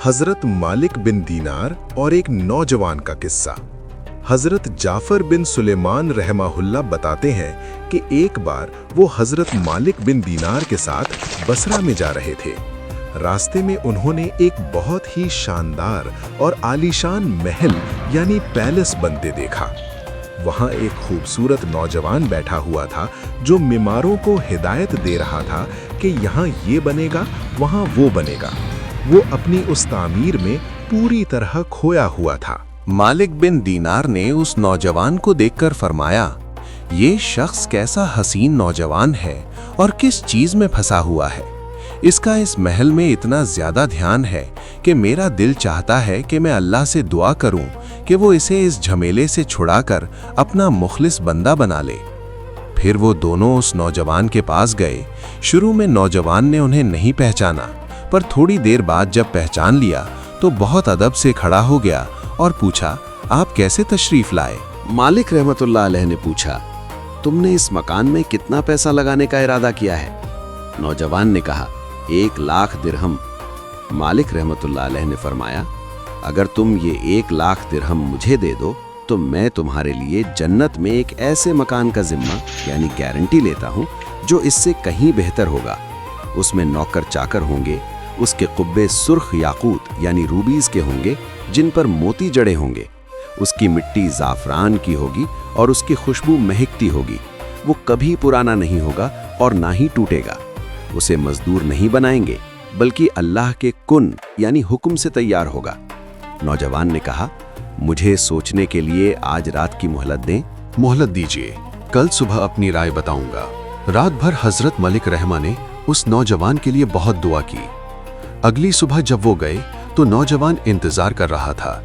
हजरत मालिक बिन दीनार और एक नौजवान का किस्सा। हजरत जाफर बिन सुलेमान रहमाहुल्लाह बताते हैं कि एक बार वो हजरत मालिक बिन दीनार के साथ बसरा में जा रहे थे। रास्ते में उन्होंने एक बहुत ही शानदार और आलीशान महल यानी पैलेस बनते देखा। वहाँ एक खूबसूरत नौजवान बैठा हुआ था जो बीमारों को हिदायत दे रहा था कि यहाँ ये बनेगा, वहाँ वो बनेगा। वो अपनी उस तामीर में पूरी तरह खोया हुआ था। मालिक बिन दीनार ने उस नौजवान को देखकर फरमाया, ये शख्स कैसा हसीन नौजवान है और किस चीज में फंसा हुआ है। इसका इस महल में इतना ज्यादा ध्यान है कि मेरा दिल चाहता है कि मैं अल्लाह से दुआ करूं कि वो इसे इस झमेले से छुड़ाकर अपना मुखलिस बंदा बना ले। फिर वो दोनों उस नौजवान के पास गए। शुरू में नौजवान ने उन्हें नहीं पहचाना, पर थोड़ी देर बाद जब पहचान लिया तो बहुत अदब से खड़ा हो गया और पूछा, आप कैसे तशरीफ लाए? मालिक रहमतुल्लाह अलैह ने पूछा, तुमने इस मकान में कितना पैसा लगाने का इरादा किया है? नौजवान ने कहा, 1 लाख दिरहम। मालिक रहमतुल्लाह अलैह ने फरमाया, अगर तुम ये 1 लाख दिरहम मुझे दे दो तो मैं तुम्हारे लिए जन्नत में एक ऐसे मकान का जिम्मा यानी गारंटी लेता हूँ जो इससे कहीं बेहतर होगा। उसमें नौकर चाकर होंगे, उसके कुब्बे सुर्ख याकूत यानी रूबीज के होंगे जिन पर मोती जड़े होंगे, उसकी मिट्टी ज़ाफ़रान की होगी और उसकी खुशबू महकती होगी। वो कभी पुराना नहीं होगा और ना ही टूटेगा। उसे मजदूर नहीं बनाएंगे बल्कि अल्लाह के कुन यानी हुक्म से तैयार होगा। नौजवान ने कहा, मुझे सोचने के लिए आज रात की मोहलत दें। मोहलत दीजिए, कल सुबह अपनी राय बताऊंगा। रात भर हजरत मलिक रहमा ने उस नौजवान के लिए बहुत दुआ की। अगली सुबह जब वो गए तो नौजवान इंतजार कर रहा था।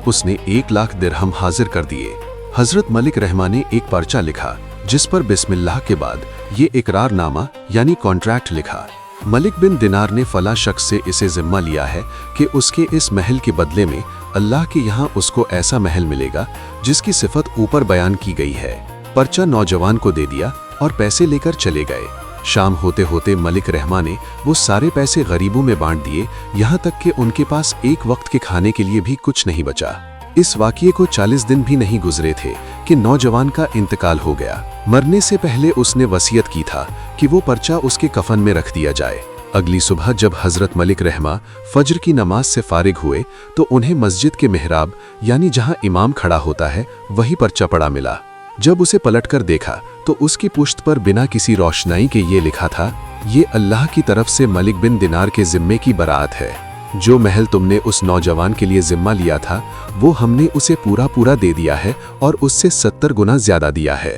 उसने 1 लाख दिरहम हाजिर कर दिए। हजरत मलिक रहमा ने एक पर्चा लिखा जिस पर बिस्मिल्लाह के बाद ये इकरारनामा यानी कॉन्ट्रैक्ट लिखा। मलिक बिन दिनार ने फला शख्स से इसे जिम्मा लिया है कि उसके इस महल के बदले में अल्लाह के यहाँ उसको ऐसा महल मिलेगा जिसकी सिफत ऊपर बयान की गई है। पर्चा नौजवान को दे दिया और पैसे लेकर चले गए। शाम होते होते मलिक रहमा ने वो सारे पैसे गरीबों में बांट दिए, यहाँ तक कि उनके पास एक वक्त के खाने के लिए भी कुछ नहीं बचा। इस वाक़ये को 40 दिन भी नहीं गुजरे थे कि नौजवान का इंतकाल हो गया। मरने से पहले उसने वसीयत की था कि वो पर्चा उसके कफन में रख दिया जाए। अगली सुबह जब हजरत मलिक रहमा फज्र की नमाज से फारिग हुए तो उन्हें मस्जिद के मेहराब यानी जहां इमाम खड़ा होता है वही पर्चा पड़ा मिला। जब उसे पलटकर देखा तो उसकी पुश्त पर बिना किसी रोशनाई के ये लिखा था, ये अल्लाह की तरफ से मलिक बिन दिनार के जिम्मे की बरात है। जो महल तुमने उस नौजवान के लिए जिम्मा लिया था वो हमने उसे पूरा दे दिया है और उससे 70 गुना ज्यादा दिया है।